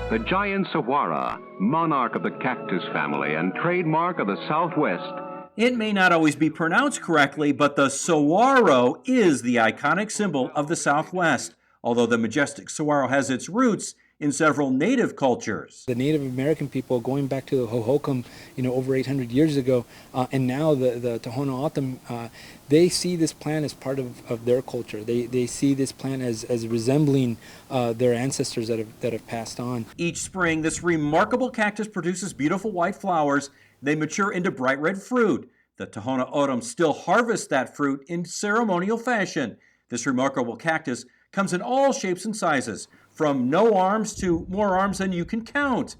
The giant saguaro, monarch of the cactus family and trademark of the Southwest. It may not always be pronounced correctly, but the saguaro is the iconic symbol of the Southwest, although the majestic saguaro has its roots in several native cultures. The Native American people, going back to the Hohokam, over 800 years ago, and now the Tohono O'odham, they see this plant as part of their culture. They see this plant as resembling their ancestors that have passed on. Each spring, this remarkable cactus produces beautiful white flowers. They mature into bright red fruit. The Tohono O'odham still harvest that fruit in ceremonial fashion. This remarkable cactus comes in all shapes and sizes, from no arms to more arms than you can count.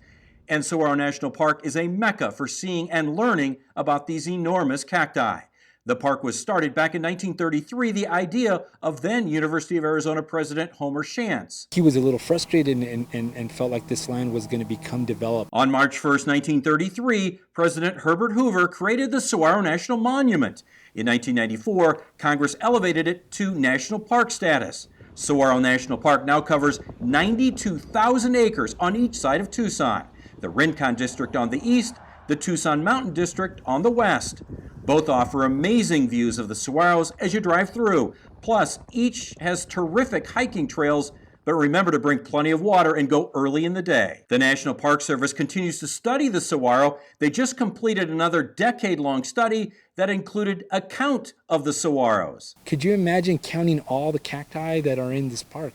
And Saguaro National Park is a mecca for seeing and learning about these enormous cacti. The park was started back in 1933, the idea of then University of Arizona President Homer Shantz. He was a little frustrated and felt like this land was going to become developed. On March 1st, 1933, President Herbert Hoover created the Saguaro National Monument. In 1994, Congress elevated it to national park status. Saguaro National Park now covers 92,000 acres on each side of Tucson, the Rincon District on the east, the Tucson Mountain District on the west. Both offer amazing views of the saguaros as you drive through. Plus, each has terrific hiking trails, but remember to bring plenty of water and go early in the day. The National Park Service continues to study the saguaro. They just completed another decade-long study that included a count of the saguaros. Could you imagine counting all the cacti that are in this park?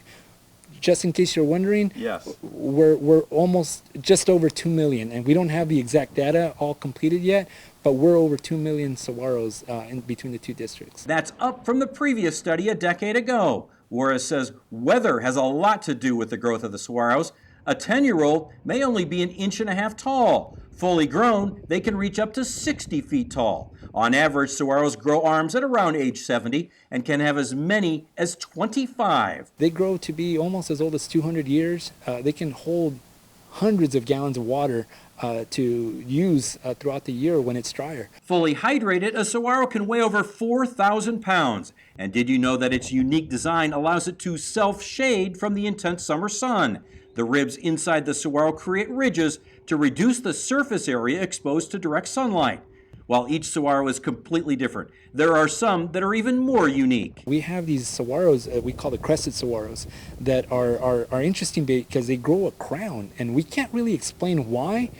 Just in case you're wondering, yes, we're almost just over 2 million, and we don't have the exact data all completed yet, but we're over 2 million saguaros in between the two districts. That's up from the previous study a decade ago. Juarez says weather has a lot to do with the growth of the saguaros. A 10-year-old may only be 1.5 inches tall. Fully grown, they can reach up to 60 feet tall. On average, saguaros grow arms at around age 70 and can have as many as 25. They grow to be almost as old as 200 years. They can hold hundreds of gallons of water to use throughout the year when it's drier. Fully hydrated, a saguaro can weigh over 4,000 pounds. And did you know that its unique design allows it to self-shade from the intense summer sun? The ribs inside the saguaro create ridges to reduce the surface area exposed to direct sunlight. While each saguaro is completely different, there are some that are even more unique. We have these saguaros, we call the crested saguaros, that are interesting because they grow a crown, and we can't really explain why,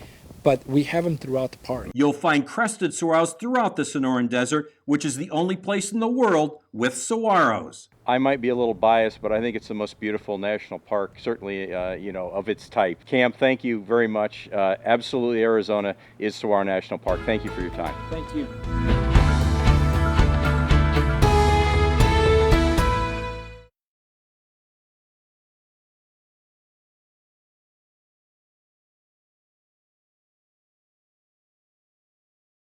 but we have them throughout the park. You'll find crested saguaros throughout the Sonoran Desert, which is the only place in the world with saguaros. I might be a little biased, but I think it's the most beautiful national park, certainly, of its type. Cam, thank you very much. Absolutely, Arizona is Saguaro National Park. Thank you for your time. Thank you.